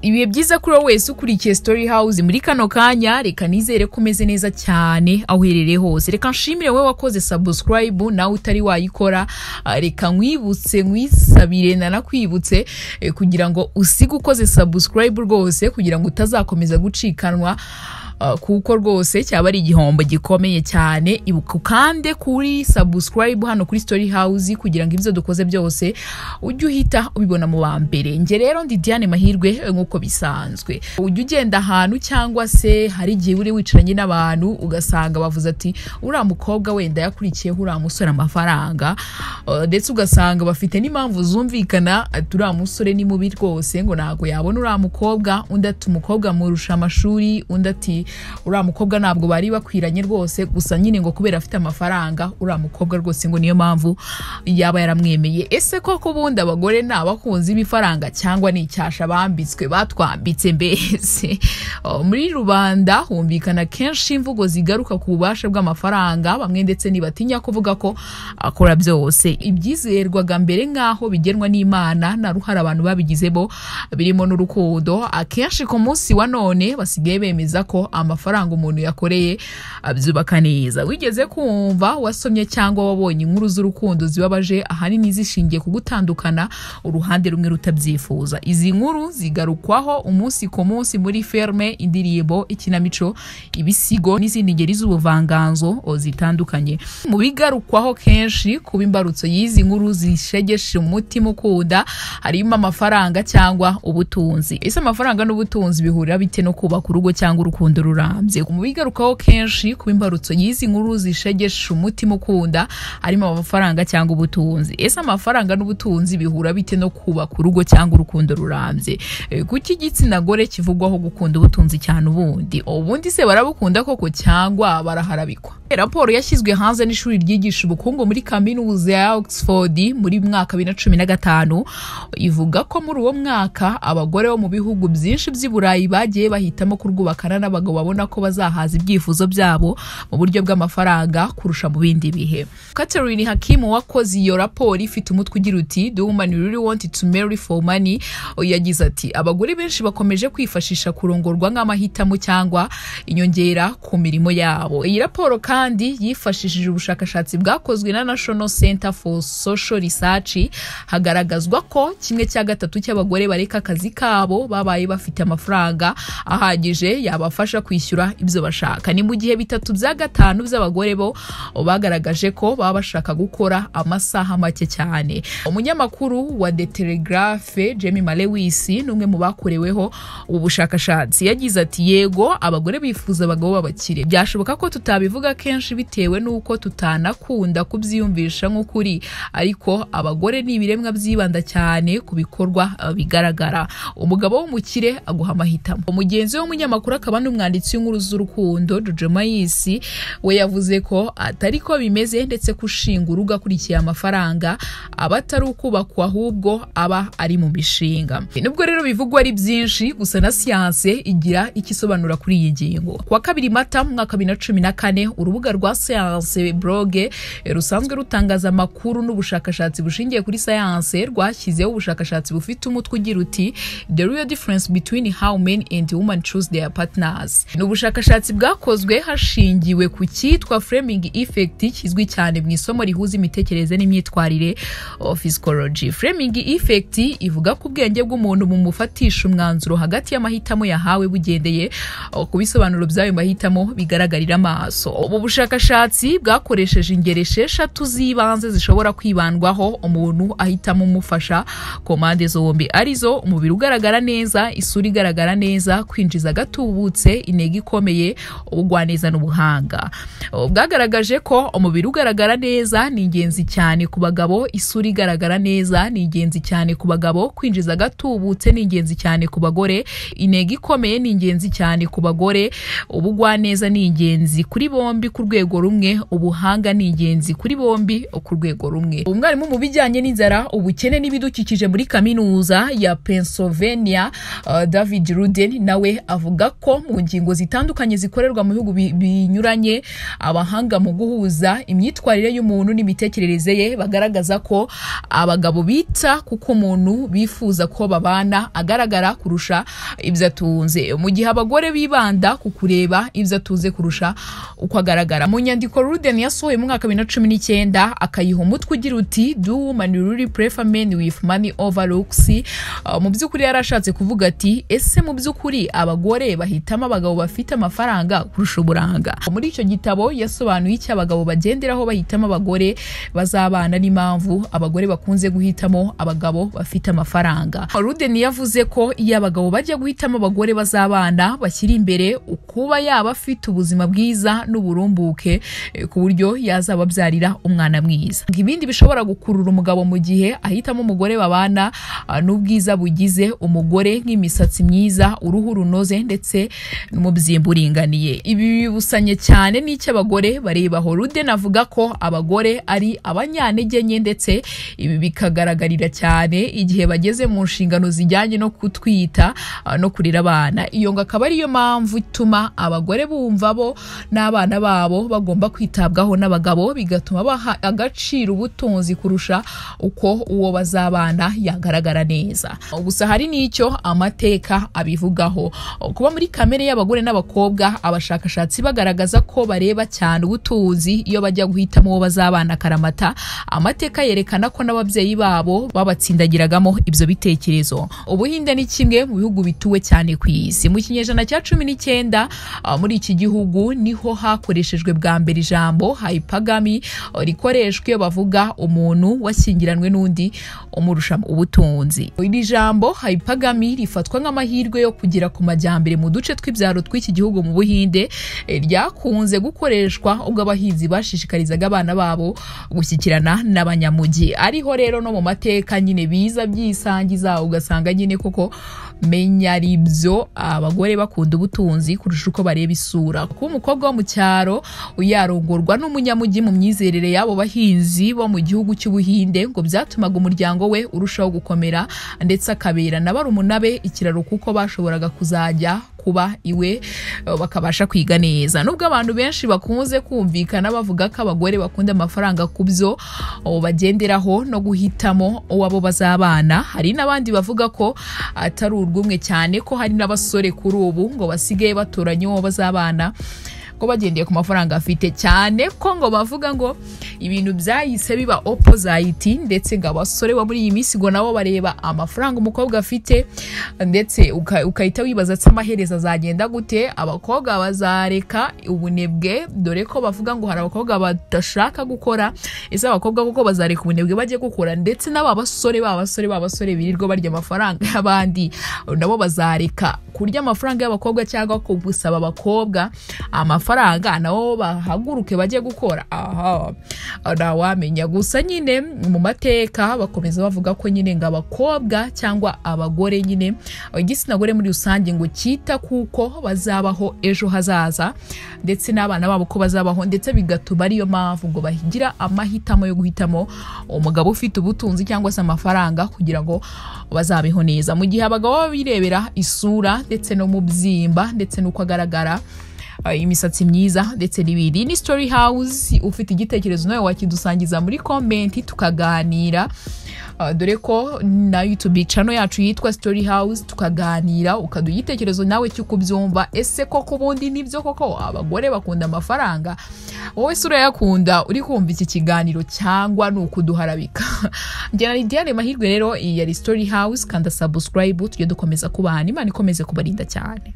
Ibihe byiza kuri wese ukurikiye Story House muri kano kanya, reka nizere ko umeze neza cyane aho uherereye hose. Reka nshimire we wakoze subscribe nawe utari wayikora, reka nkwibutse nkwisabire nanakwibutse kugira ngo usige ukoze subscribe rwose kugira ngo utazakomeza gucikanwa kuko rwose cyaba ari igihombo gikomeye cyane. Ibuka kandi kuri subscribe hano kuri Story House kugira ngo ibyo dukoze byose ujye uhita ubibona mu bambere. Nge rero ndi Diane Mahirwe nkuko bisanzwe. Ujye ugenda ahantu cyangwa se hari igihe uri wicaranye n'abantu ugasanga bavuze ati uriya mukobwa wenda yakurikiye uriya musore amafaranga, ndetse ugasanga bafite n'impamvu zumvikana ati uriya musore ni mubi rwose ngo ntago yabona uriya mukobwa, undi ati umukobwa murusha amashuri, undi ati uriya mukobwa ntabwo bari bakwiranye rwose, gusa nyine ngo kubera afite amafaranga uriya mukobwa rwose ngo niyo mpamvu yaba yaramwemeye. Ese koko bundi abagore ni abakunzi b'ifaranga cyangwa ni icyasha bambitswe batwambitse? Mbese muri rubanda humvikana kenshi imvugo zigaruka ku bubasha bw'amafaranga, bamwe ndetse nibatinya kuvuga ko akora byose. Ibyizerwaga mbere nk'aho bigenwa n'Imana na ruhara abantu babigizemo birimo n'urukundo, akenshi ku munsi wa none basigaye bemeza ko amafaranga umuntu yakoreye abyubaka neza. Wigeze kumva, wasomye cyangwa wabonye inkuru z'urukundo zibabaje ahanini zishingiye ku gutandukana uruhande rumwe rutabyifuza? Izi nkuru zigarukwaho umunsi ku munsi muri filme, indirimbo, ikinamico, ibisigo n'izindi ngeri z'ubuvanganzo zitandukanye. Mu bigarukwaho kenshi kuba imbarutso y'izi nkuru zishegeshe umutima ukunda harimo amafaranga cyangwa ubutunzi. Ese amafaranga n'ubutunzi bihurira bite no kubaka urugo cyangwa urukundo rurambye? Mu bigarukaho kenshi kuba imbarutso y'izi nkuru zishegeshe umutima ukunda harimo amafaranga cyangwa ubutunzi. Ese amafaranga n'ubutunzi bihura bite no kubaka urugo cyangwa urukundo rurambye? Kuki igitsina gore kivugwaho gukunda ubutunzi cyane ubundi se barabukunda koko cyangwa baraharabikwa? Raporo yashyizwe hanze n'ishuri ryigisha ubukungu muri kaminuza ya Oxford muri mwaka 2015 ivuga ko muri uwo mwaka abagore bo mu bihugu byinshi by'i Burayi bagiye bahitamo kurwubakana n'abagabo babona ko bazahaza ibyifuzo byabo mu buryo bw'amafaranga kurusha mu bindi bihe. Catherine Hakim wakoze iyo raporo ifite umutwe ugira uti "The woman you really wanted to marry for money", yagize ati abagore benshi bakomeje kwifashisha kurongorwa nk'amahitamo cyangwa inyongera ku mirimo yabo. Iyi raporo kandi yifashishije ubushakashatsi bwakozwe na National Center for Social Research, hagaragazwa ko 1/3 cy'abagore bareka akazi kabo babaye bafite amafaranga ahagije yabafasha kwishyura ibyo bashaka. Ni mu gihe 3/5 by'abagore bo bagaragaje ko baba bashaka gukora amasaha make cyane. Umunyamakuru wa The Telegraph Jamie Malewis n'umwe mu bakoreweho ubu bushakashatsi yagize ati yego abagore bifuza abagabo b'abakire, byashoboka ko tutabivuga kenshi bitewe n'uko tutanakunda kubyiyumvisha nk'ukuri, ariko abagore ni ibiremwa byibanda cyane ku bikorwa bigaragara. Umugabo w'umukire aguha amahitamo. Umugenzi w'umunyamakuru akaba n'umwanditsi w'inkuru z'urukundo Jojo Mayisi we yavuze ko atari ko bimeze, ndetse kushinga urugo akurikiye amafaranga aba atari ukubakwa ahubwo aba ari mu mishinga. Nubwo rero bivugwa ari byinshi, gusa na siyanse igira ikisobanura kuri iyi ngingo. Kuwa 2 Mata mu mwaka 2014 urubuga rwa Science Blog rusanzwe rutangaza amakuru n'ubushakashatsi bushingiye kuri science rwashyizeho ubushakashatsi bufite umutwe ugira uti "The real difference between how men and women choose their partners". Ni ubushakashatsi bwakozwe hashingiwe ku cyitwa framing effect kizwi cyane mu isomo rihuza imitekerereze n'imyitwarire psychology. Framing effect ivuga ko ubwenge bw'umuntu mu mufatisha umwanzuro hagati y'amahitamo yahawe bugendeye ku bisobanuro by'ayo mahitamo bigaragarira amaso. Ubu bushakashatsi bwakoresheje ingero 6 z'ibanze zishobora kwibandwaho umuntu ahitamo umufasha ku mpande zombi, arizo umubiri ugaragara neza, isura igaragara neza, kwinjiza gatubutse, intege ikomeye, ubugwaneza n'ubuhanga. Bwagaragaje ko umubiri ugaragara neza ni ingenzi cyane ku bagabo, isura igaragara neza ni ingenzi cyane ku bagabo, kwinjiza gatubutse ni ingenzi cyane ku bagore, intege ikomeye ni ingenzi cyane ku bagore, ubugwaneza ni ingenzi kuri bombi ku rwego rumwe, ubuhanga ni ingenzi kuri bombi ku rwego rumwe. Umwarimu mu bijyanye n'inzara, ubukene n'ibidukikije muri kaminuza ya Pennsylvania David Ruden nawe avuga ko mu ngingo zitandukanye zikorerwa mu bihugu binyuranye. Abahanga mu guhuza imyitwarire y'umuntu n'imitekerereze ye bagaragaza ko abagabo bita kuko umuntu bifuza ko babana agaragara kurusha ibyo atunze, mu gihe abagore bibanda ku kureba ibyo atunze kurusha uko agaragara. Mu nyandiko Ruden yasohoye mu mwaka 2019 akayiha umutwe ugira uti do women really prefer men with money over looks. Mu by'ukuri yarashatse kuvuga ati ese mu by'ukuri abagore bahitamo abagabo bafite amafaranga kurusha uburanga. Muri icyo gitabo yasobanuye icyo abagabo bagenderaho bahitamo abagore bazabana n'impamvu abagore bakunze guhitamo abagabo bafite amafaranga. Ruden yavuze ko iyo abagabo bajya guhitamo abagore bazabana bashyira imbere ukuba yaba afite ubuzima bwiza n'uburumbuke ku buryo yazababyarira umwana mwiza. Ibindi bishobora gukurura umugabo mu gihe ahitamo umugore babana n'ubwiza bugize umugore nk'imisatsi myiza, uruhu runoze ndetse n'umubyimba uringaniye. Ibi bibusanye cyane n'icyo abagore barebaho. Ruden avuga ko abagore ari abanyantege nke ndetse ibi bikagaragarira cyane igihe bageze mu nshingano zijyanye no kutwita no kurera abana. Iyo ngo akaba ariyo mpamvu ituma abagore bumva bo n'abana babo bagomba kwitabwaho n'abagabo, bigatuma baha agaciro ubutunzi kurusha uko uwo bazabana yagaragara neza. Gusa hari n'icyo amateka abivugaho. Kuba muri kamere y'abagore n'abakobwa, abashakashatsi bagaragaza ko bareba cyane ubutunzi iyo bajya guhitamo uwo bazabana karamata. Amateka yerekana ko n'ababyeyi babo babatsindagiragamo ibyo bitekerezo. Ubuhinde ni kimwe mu bihugu bituwe cyane ku isi. Mu kinyejana cya 19 muri iki gihugu niho hakoreshejwe bwa mbere ijambo hypergamy rikoreshwa iyo bavuga umuntu washyingiranwe n'undi umurusha ubutunzi. Iri jambo hypergamy rifatwa nk'amahirwe yo kugira ku majyambere mu duce tw'ibyaro tw'iki gihugu mu Buhinde. Ryakunze gukoreshwa ubwo abahinzi bashishikarizaga abana babo gushyikirana n'abanyamujyi. Ariho rero no mu mateka nyine biza byisangiza ugasanga nyine koko menya aribyo abagore bakunda ubutunzi kurusha uko bareba isura. Kuba umukobwa wo mu cyaro uyarongorwa n'umunyamujyi mu myizerere y'abo bahinzi bo mu gihugu cy'Ubuhinde ngo byatumaga umuryango we urushaho gukomera ndetse akabera na barumuna be ikiraro kuko bashoboraga kuzajya kuba iwe bakabasha kwiga neza. Nubwo abantu benshi bakunze kumvikana bavuga ko abagore bakunda amafaranga kubyo bagenderaho no guhitamo uwabo bazabana, hari n'abandi bavuga ko atari urwumwe cyane ko hari n'abasore kuri ubu ngo basigaye batoranya uwo bazabana ko bagendeye ku mafaranga afite, cyane ko ngo bavuga ngo ibintu byahise biba opposite ndetse ngo abasore bo muri iyi minsi ngo nabo bareba amafaranga umukobwa afite ndetse ukahita wibaza ati amaherezo azagenda gute. Abakobwa bazareka ubunebwe dore ko bavuga ngo hari abakobwa badashaka gukora, ese abakobwa kuko bazareka ubunebwe bajye gukora, ndetse n'abasore birirwa barya amafaranga y'abandi nabo bazareka kurya amafaranga y'abakobwa cyangwa ko gusaba abakobwa amafaranga nabo bahaguruke bajye gukora. Wamenya. Gusa nyine mu mateka bakomeza bavuga ko nyine ngo abakobwa cyangwa abagore nyine igitsina gore muri rusange ngo kita kuko bazabaho ejo hazaza ndetse n'abana babo ko bazabaho, ndetse bigatuma ariyo mpamvu ngo bahigira amahitamo yo guhitamo umugabo ufite ubutunzi cyangwa se amafaranga kugira ngo bazabeho neza, mu gihe abagabo birebera isura ndetse no mu byimba ndetse n'uko agaragara, imisatsi myiza ndetse n'ibindi. Ni Story House. Ufite igitekerezo nawe wakidusangiza muri comment tukaganira, dore ko na YouTube channel yacu yitwa Story House, tukaganira ukaduha igitekerezo nawe cy'uko byumva. Ese koko ubundi nibyo koko abagore bakunda amafaranga? Wowe sura yakunda uri kumva iki kiganiro cyangwa nukuduharabika? Njye na Diane Mahirwe rero iyi yari Story House, kanda subscribe tujye dukomeza kubana. Imana ikomeze kubarinda cyane.